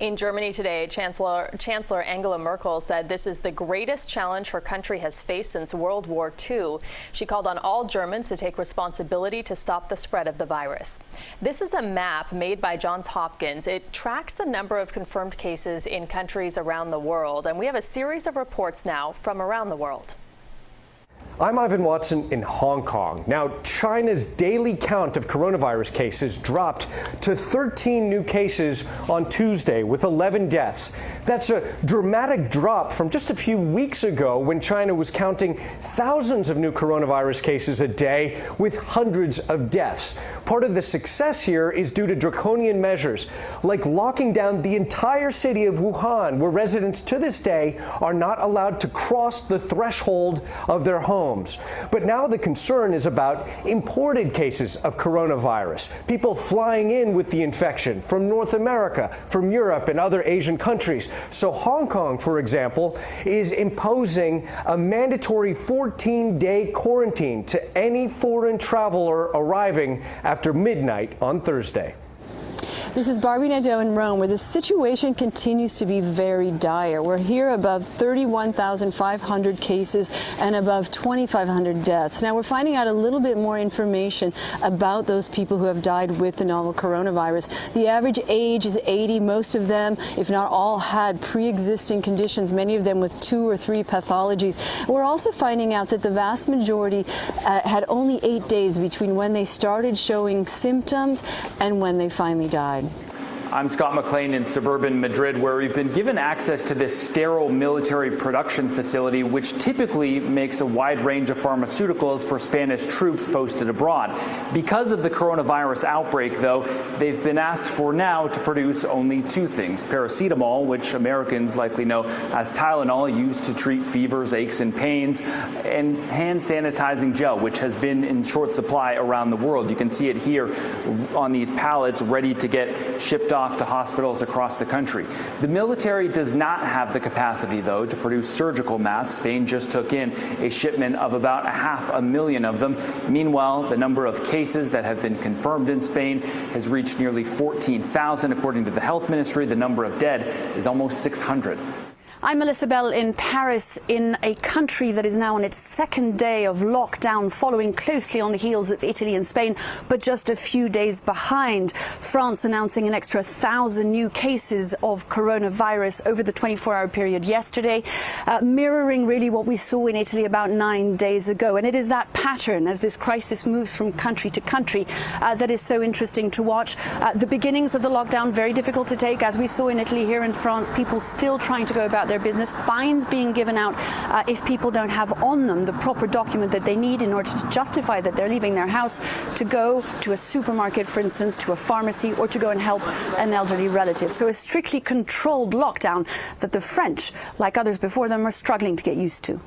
In Germany today, Chancellor Angela Merkel said this is the greatest challenge her country has faced since World War II. She called on all Germans to take responsibility to stop the spread of the virus. This is a map made by Johns Hopkins. It tracks the number of confirmed cases in countries around the world, and we have a series of reports now from around the world. I'm Ivan Watson in Hong Kong. Now, China's daily count of coronavirus cases dropped to 13 new cases on Tuesday with 11 deaths. That's a dramatic drop from just a few weeks ago when China was counting thousands of new coronavirus cases a day with hundreds of deaths. Part of the success here is due to draconian measures like locking down the entire city of Wuhan, where residents to this day are not allowed to cross the threshold of their homes. But now the concern is about imported cases of coronavirus, people flying in with the infection from North America, from Europe and other Asian countries. So Hong Kong, for example, is imposing a mandatory 14-day quarantine to any foreign traveler arriving after midnight on Thursday. This is Barbie Nadeau in Rome, where the situation continues to be very dire. We're here above 31,500 cases and above 2,500 deaths. Now, we're finding out a little bit more information about those people who have died with the novel coronavirus. The average age is 80. Most of them, if not all, had pre-existing conditions, many of them with 2 or 3 pathologies. We're also finding out that the vast majority had only 8 days between when they started showing symptoms and when they finally died. I'm Scott McLean in suburban Madrid, where we've been given access to this sterile military production facility, which typically makes a wide range of pharmaceuticals for Spanish troops posted abroad. Because of the coronavirus outbreak, though, they've been asked for now to produce only 2 things: paracetamol, which Americans likely know as Tylenol, used to treat fevers, aches, and pains, and hand sanitizing gel, which has been in short supply around the world. You can see it here on these pallets ready to get shipped off to hospitals across the country. The military does not have the capacity, though, to produce surgical masks. Spain just took in a shipment of about 500,000 of them. Meanwhile, the number of cases that have been confirmed in Spain has reached nearly 14,000. According to the health ministry, the number of dead is almost 600. I'm Melissa Bell in Paris, in a country that is now on its 2nd day of lockdown, following closely on the heels of Italy and Spain, but just a few days behind. France announcing an extra 1,000 new cases of coronavirus over the 24-hour period yesterday, mirroring really what we saw in Italy about 9 days ago. And it is that pattern, as this crisis moves from country to country, that is so interesting to watch. The beginnings of the lockdown, very difficult to take, as we saw in Italy, here in France, people still trying to go about their business, fines being given out if people don't have on them the proper document that they need in order to justify that they're leaving their house to go to a supermarket, for instance, to a pharmacy, or to go and help an elderly relative. So a strictly controlled lockdown that the French, like others before them, are struggling to get used to.